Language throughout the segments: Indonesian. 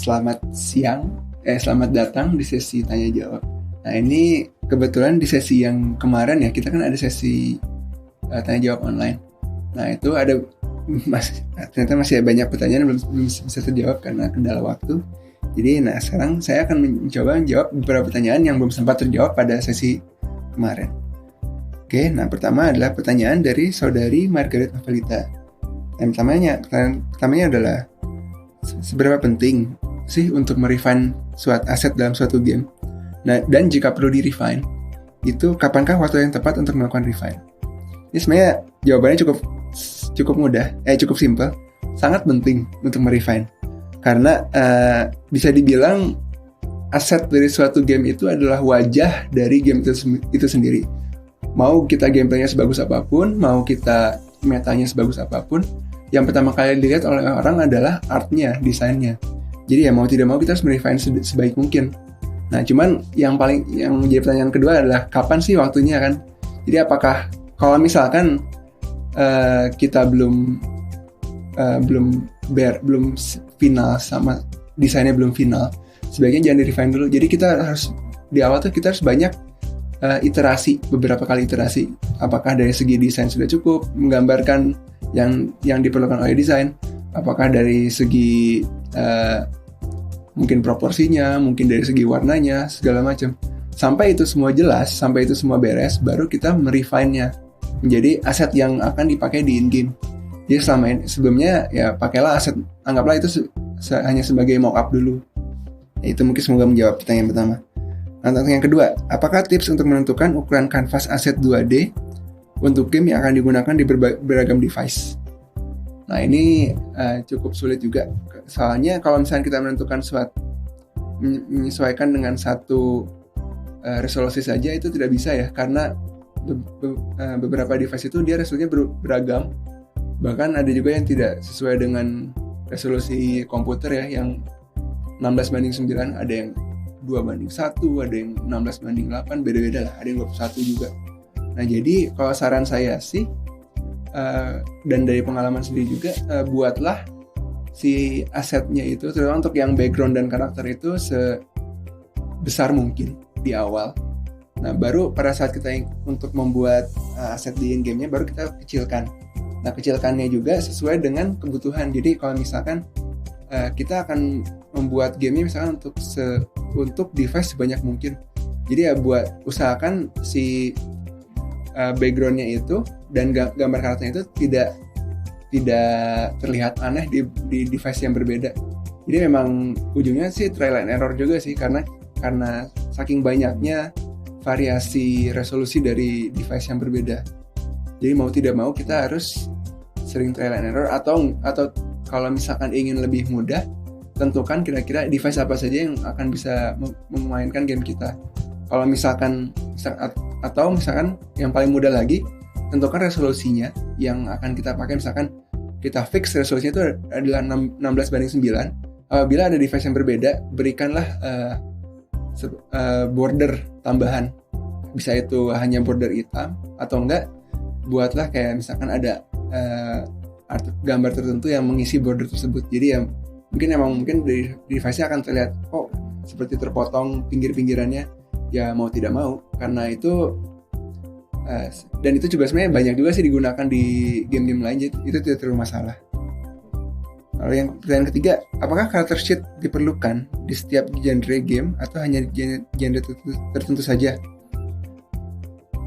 Selamat datang di sesi tanya jawab. Nah, ini kebetulan di sesi yang kemarin ya, kita kan ada sesi tanya jawab online. Nah, itu ada ternyata masih banyak pertanyaan yang belum bisa terjawab karena kendala waktu. Jadi, sekarang saya akan mencoba menjawab beberapa pertanyaan yang belum sempat terjawab pada sesi kemarin. Oke, pertama adalah pertanyaan dari saudari Margaret Novelita. Yang pertamanya adalah, seberapa penting sih untuk merefine suatu aset dalam suatu game? Nah, dan jika perlu di-refine, itu kapankah waktu yang tepat untuk melakukan refine? Ini sebenarnya jawabannya cukup mudah, cukup simpel. Sangat penting untuk merefine. Karena bisa dibilang aset dari suatu game itu adalah wajah dari game itu sendiri. Mau kita gameplaynya sebagus apapun, mau kita metanya sebagus apapun, yang pertama kali dilihat oleh orang adalah artnya, desainnya. Jadi ya mau tidak mau kita harus merefine sebaik mungkin. Nah, cuman yang jadi pertanyaan kedua adalah kapan sih waktunya kan? Jadi apakah kalau misalkan kita belum final sama desainnya belum final, sebaiknya jangan di-refine dulu. Jadi kita harus di awal tuh kita harus banyak beberapa kali iterasi. Apakah dari segi desain sudah cukup menggambarkan yang diperlukan oleh desain? Apakah dari segi mungkin proporsinya, mungkin dari segi warnanya, segala macam. Sampai itu semua jelas, sampai itu semua beres, baru kita merefine-nya menjadi aset yang akan dipakai di in-game. Jadi sebelumnya ya pakailah aset, anggaplah itu hanya sebagai mock-up dulu. Itu mungkin semoga menjawab pertanyaan pertama. Yang kedua, apakah tips untuk menentukan ukuran kanvas aset 2D untuk game yang akan digunakan di beragam device? Nah, ini cukup sulit juga. Soalnya kalau misalnya kita menyesuaikan dengan satu resolusi saja, itu tidak bisa ya. Karena beberapa device itu dia resolusinya beragam. Bahkan ada juga yang tidak sesuai dengan resolusi komputer ya, yang 16:9, ada yang 2:1, ada yang 16:8, beda-beda lah. Ada yang 21 juga. Nah, jadi kalau saran saya sih, dan dari pengalaman sendiri juga, buatlah si asetnya itu, terutama untuk yang background dan karakter itu sebesar mungkin di awal. Nah, baru pada saat kita untuk membuat aset di in-game-nya, baru kita kecilkan. Nah, kecilkannya juga sesuai dengan kebutuhan. Jadi kalau misalkan kita akan membuat game-nya misalkan untuk device sebanyak mungkin. Jadi ya usahakan si background-nya itu dan gambar karakternya itu tidak terlihat aneh di device yang berbeda. Jadi memang ujungnya sih trial and error juga sih, karena saking banyaknya variasi resolusi dari device yang berbeda. Jadi mau tidak mau kita harus sering trial and error, atau kalau misalkan ingin lebih mudah, tentukan kira-kira device apa saja yang akan bisa memainkan game kita. Kalau misalkan yang paling mudah lagi, tentukan resolusinya yang akan kita pakai. Misalkan kita fix resolusinya itu adalah 16:9. Apabila ada device yang berbeda, berikanlah border tambahan. Bisa itu hanya border hitam, atau enggak buatlah kayak misalkan ada gambar tertentu yang mengisi border tersebut. Jadi ya mungkin dari device-nya akan terlihat seperti terpotong pinggir-pinggirannya. Ya mau tidak mau, karena itu dan itu juga sebenarnya banyak juga sih digunakan di game-game lain, jadi itu tidak terlalu masalah. Lalu yang pertanyaan ketiga, apakah character sheet diperlukan di setiap genre game atau hanya genre tertentu saja?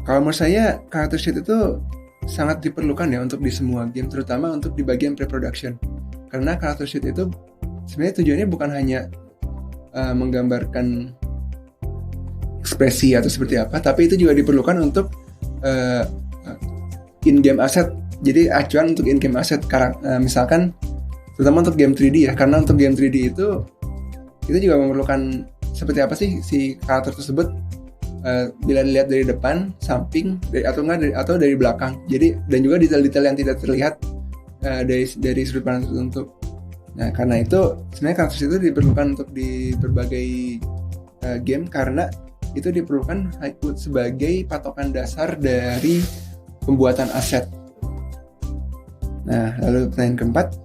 Kalau menurut saya character sheet itu sangat diperlukan ya untuk di semua game, terutama untuk di bagian pre-production. Karena character sheet itu sebenarnya tujuannya bukan hanya menggambarkan ekspresi atau seperti apa, tapi itu juga diperlukan untuk in-game asset. Jadi acuan untuk in-game asset, misalkan terutama untuk game 3D ya, karena untuk game 3D itu kita juga memerlukan seperti apa sih si karakter tersebut bila dilihat dari depan, samping, atau dari belakang. Jadi dan juga detail-detail yang tidak terlihat dari sudut pandang tertentu. Nah, karena itu sebenarnya karakter itu diperlukan untuk di berbagai game, karena itu diperlukan sebagai patokan dasar dari pembuatan aset. Nah, lalu pertanyaan keempat,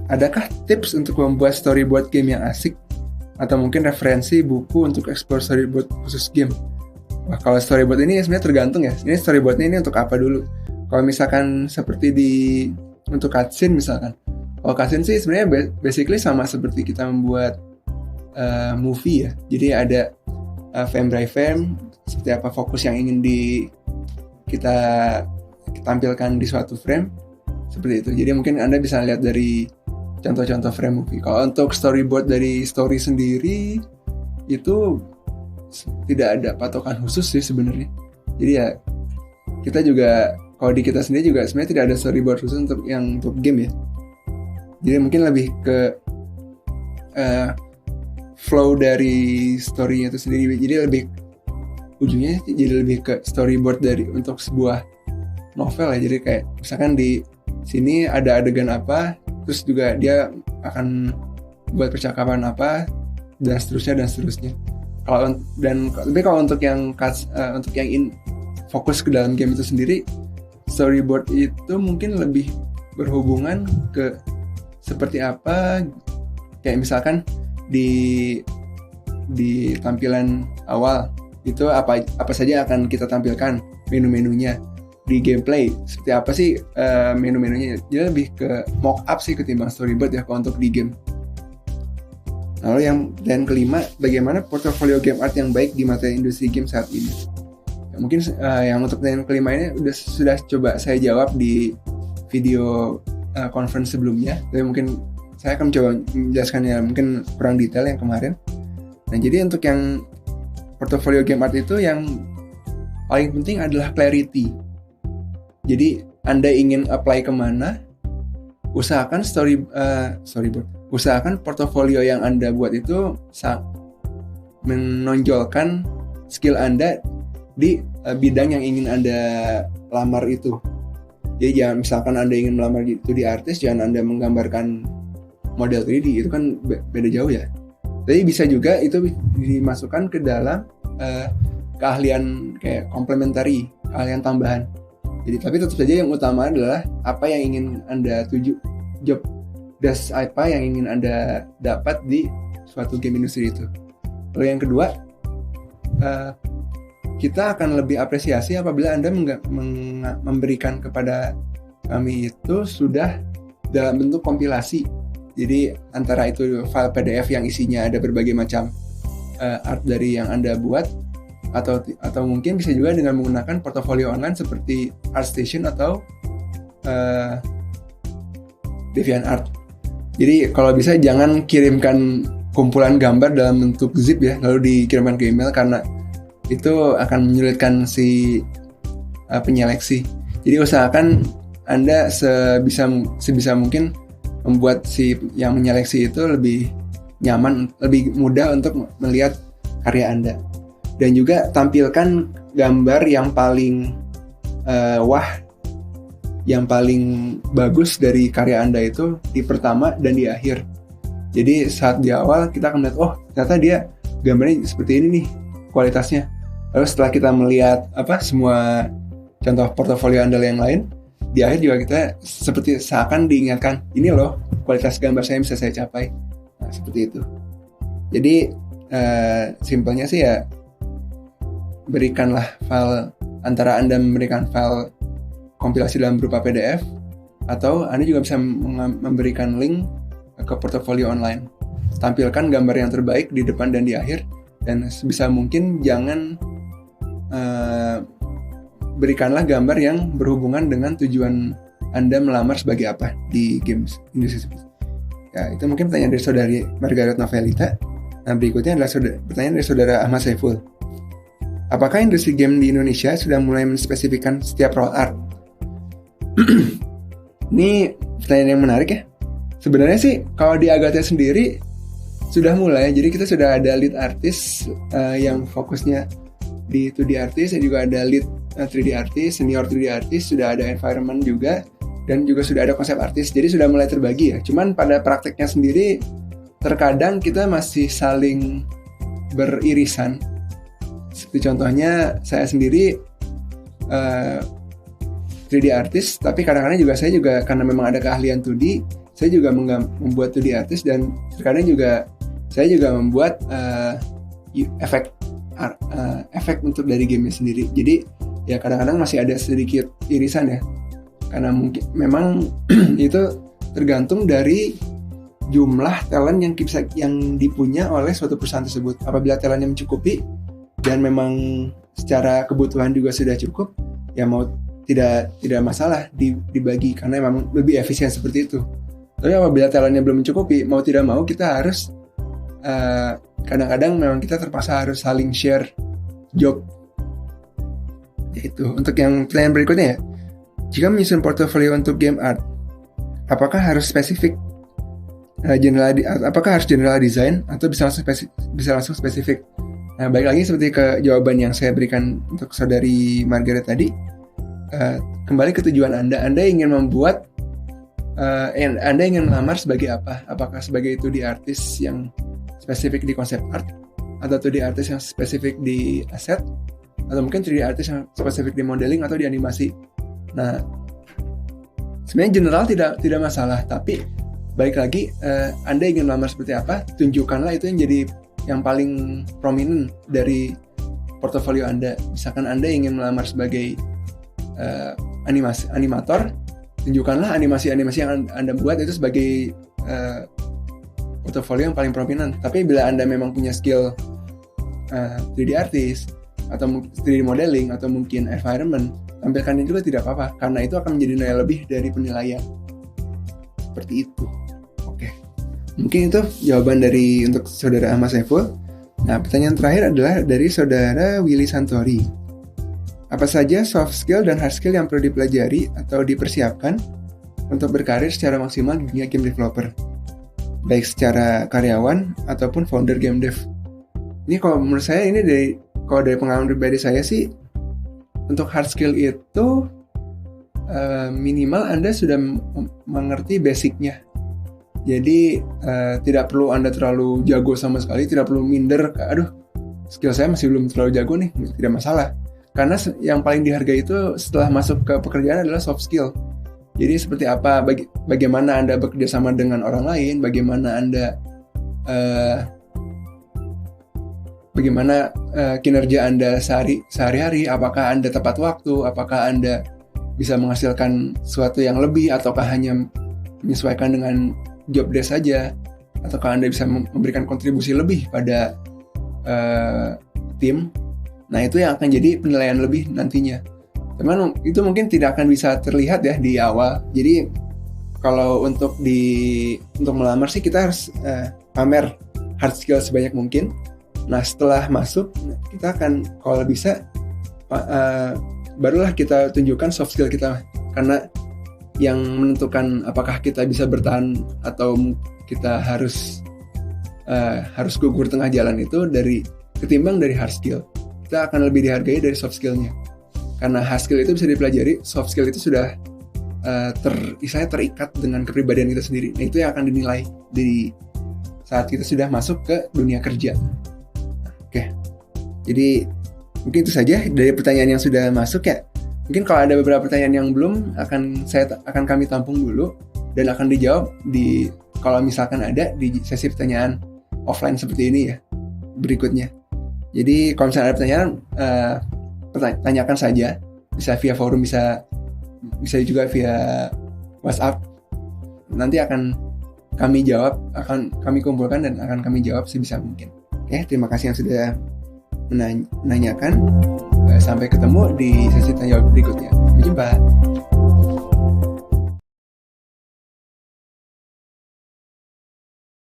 Adakah tips untuk membuat storyboard game yang asik? Atau mungkin referensi buku untuk explore storyboard khusus game? Wah, kalau storyboard ini sebenarnya tergantung ya. Ini storyboardnya ini untuk apa dulu? Kalau misalkan seperti untuk cutscene misalkan. Kalau cutscene sih sebenarnya basically sama seperti kita membuat movie ya. Jadi ada frame by frame, seperti apa fokus yang ingin kita tampilkan di suatu frame, seperti itu. Jadi mungkin Anda bisa lihat dari contoh-contoh frame movie. Kalau untuk storyboard dari story sendiri itu tidak ada patokan khusus sih sebenarnya. Jadi ya kita juga, kalau di kita sendiri juga sebenarnya tidak ada storyboard khusus untuk game ya. Jadi mungkin lebih ke flow dari story-nya itu sendiri. Jadi lebih ujungnya jadi lebih ke storyboard untuk sebuah novel ya. Jadi kayak misalkan di sini ada adegan apa, terus juga dia akan buat percakapan apa, dan seterusnya. Tapi kalau untuk yang fokus ke dalam game itu sendiri, storyboard itu mungkin lebih berhubungan ke seperti apa, kayak misalkan di tampilan awal itu apa saja akan kita tampilkan, menu-menunya. Di gameplay seperti apa sih menu-menunya. Dia lebih ke mock up sih ketimbang storyboard ya kalau untuk di game. Lalu yang kelima, bagaimana portofolio game art yang baik di mata industri game saat ini? Ya, mungkin yang untuk yang kelima ini sudah coba saya jawab di video conference sebelumnya, tapi mungkin saya akan coba menjelaskannya mungkin kurang detail yang kemarin. Nah, jadi untuk yang portofolio game art itu yang paling penting adalah clarity. Jadi Anda ingin apply kemana, usahakan storyboard. Usahakan portofolio yang Anda buat itu menonjolkan skill Anda di bidang yang ingin Anda lamar itu. Jadi jangan misalkan Anda ingin melamar itu di artis, jangan Anda menggambarkan model 3D, itu kan beda jauh ya. Tapi bisa juga itu dimasukkan ke dalam keahlian kayak komplementari, keahlian tambahan. Jadi tapi tetap saja yang utama adalah apa yang ingin Anda tuju, job desk apa yang ingin Anda dapat di suatu game industri itu. Lalu yang kedua, kita akan lebih apresiasi apabila Anda memberikan kepada kami itu sudah dalam bentuk kompilasi. Jadi antara itu file PDF yang isinya ada berbagai macam art dari yang Anda buat, atau mungkin bisa juga dengan menggunakan portofolio online seperti ArtStation atau DeviantArt. Jadi kalau bisa jangan kirimkan kumpulan gambar dalam bentuk zip ya, lalu dikirimkan ke email, karena itu akan menyulitkan si penyeleksi. Jadi usahakan Anda sebisa mungkin membuat si yang menyeleksi itu lebih nyaman, lebih mudah untuk melihat karya Anda. Dan juga tampilkan gambar yang paling yang paling bagus dari karya Anda itu di pertama dan di akhir. Jadi saat di awal kita akan melihat, oh ternyata dia gambarnya seperti ini nih kualitasnya. Lalu setelah kita melihat semua contoh portofolio Anda yang lain, di akhir juga kita seperti seakan diingatkan, ini loh kualitas gambar saya bisa saya capai. Nah, seperti itu. Jadi simpelnya sih ya, berikanlah file, antara Anda memberikan file kompilasi dalam berupa PDF, atau Anda juga bisa memberikan link ke portofolio online. Tampilkan gambar yang terbaik di depan dan di akhir, dan sebisa mungkin jangan berikanlah gambar yang berhubungan dengan tujuan Anda melamar sebagai apa di games industri. Ya, itu mungkin pertanyaan dari saudari Margaret Novelita. Nah, berikutnya adalah pertanyaan dari saudara Ahmad Saiful. Apakah industri game di Indonesia sudah mulai menspesifikkan setiap role art? Ini pertanyaan yang menarik ya. Sebenarnya sih kalau di Agatha sendiri sudah mulai. Jadi kita sudah ada lead artist yang fokusnya di 2D artist, dan juga ada lead 3D artist, senior 3D artist, sudah ada environment juga, dan juga sudah ada konsep artist. Jadi sudah mulai terbagi ya. Cuman pada prakteknya sendiri terkadang kita masih saling beririsan. Seperti contohnya saya sendiri 3D artist, tapi kadang-kadang saya juga karena memang ada keahlian 2D, saya juga membuat 2D artist, dan terkadang juga saya juga membuat efek untuk dari gamenya sendiri. Jadi ya kadang-kadang masih ada sedikit irisan ya, karena mungkin memang itu tergantung dari jumlah talent yang dipunya oleh suatu perusahaan tersebut. Apabila talentnya mencukupi dan memang secara kebutuhan juga sudah cukup, ya mau tidak masalah dibagi, karena memang lebih efisien seperti itu. Tapi apabila talentnya belum mencukupi, mau tidak mau kita harus kadang-kadang memang kita terpaksa harus saling share job. Yaitu untuk yang pertanyaan berikutnya ya, jika menyusun portofolio untuk game art, apakah harus spesifik apakah harus general design atau bisa langsung spesifik? Nah, balik lagi seperti ke jawaban yang saya berikan untuk saudari Margaret tadi, kembali ke tujuan Anda. Anda ingin membuat Anda ingin melamar sebagai apa? Apakah sebagai 2D artist yang spesifik di konsep art, atau 2D artist yang spesifik di aset, atau mungkin 3D artist yang spesifik di modeling atau di animasi? Nah, sebenarnya general tidak masalah, tapi balik lagi, Anda ingin melamar seperti apa? Tunjukkanlah itu yang paling prominent dari portofolio Anda. Misalkan Anda ingin melamar sebagai animator, tunjukkanlah animasi-animasi yang Anda buat itu sebagai portofolio yang paling prominent. Tapi bila Anda memang punya skill 3D artist atau 3D modeling atau mungkin environment, tampilkan juga tidak apa-apa, karena itu akan menjadi nilai lebih dari penilaian. Seperti itu. Oke. Mungkin itu jawaban untuk saudara Ahmad Saiful. Nah, pertanyaan terakhir adalah dari saudara Willy Santori. Apa saja soft skill dan hard skill yang perlu dipelajari atau dipersiapkan untuk berkarir secara maksimal di dunia game developer, baik secara karyawan ataupun founder game dev? Ini kalau menurut saya dari pengalaman pribadi saya sih, untuk hard skill itu minimal Anda sudah mengerti basicnya. Jadi tidak perlu Anda terlalu jago sama sekali, tidak perlu minder, aduh skill saya masih belum terlalu jago nih, tidak masalah. Karena yang paling dihargai itu setelah masuk ke pekerjaan adalah soft skill. Jadi seperti apa, bagaimana Anda bekerja sama dengan orang lain, bagaimana Anda kinerja Anda sehari-hari, apakah Anda tepat waktu, apakah Anda bisa menghasilkan sesuatu yang lebih, ataukah hanya menyesuaikan dengan job desk saja, ataukah Anda bisa memberikan kontribusi lebih pada tim. Nah, itu yang akan jadi penilaian lebih nantinya. Teman, itu mungkin tidak akan bisa terlihat ya di awal. Jadi kalau untuk melamar sih kita harus pamer hard skill sebanyak mungkin. Nah, setelah masuk kita akan, kalau bisa barulah kita tunjukkan soft skill kita, karena yang menentukan apakah kita bisa bertahan atau kita harus gugur tengah jalan itu ketimbang dari hard skill. Kita akan lebih dihargai dari soft skillnya, karena hard skill itu bisa dipelajari, soft skill itu sudah terikat dengan kepribadian kita sendiri. Nah, itu yang akan dinilai di saat kita sudah masuk ke dunia kerja. Oke, jadi mungkin itu saja dari pertanyaan yang sudah masuk ya. Mungkin kalau ada beberapa pertanyaan yang belum, akan kami tampung dulu dan akan dijawab kalau misalkan ada di sesi pertanyaan offline seperti ini ya berikutnya. Jadi kalau misalnya ada pertanyaan, tanyakan saja, bisa via forum, bisa juga via WhatsApp. Nanti akan kami jawab, akan kami kumpulkan dan akan kami jawab sebisa mungkin. Oke, terima kasih yang sudah menanyakan. Sampai ketemu di sesi tanya jawab berikutnya. Sampai jumpa.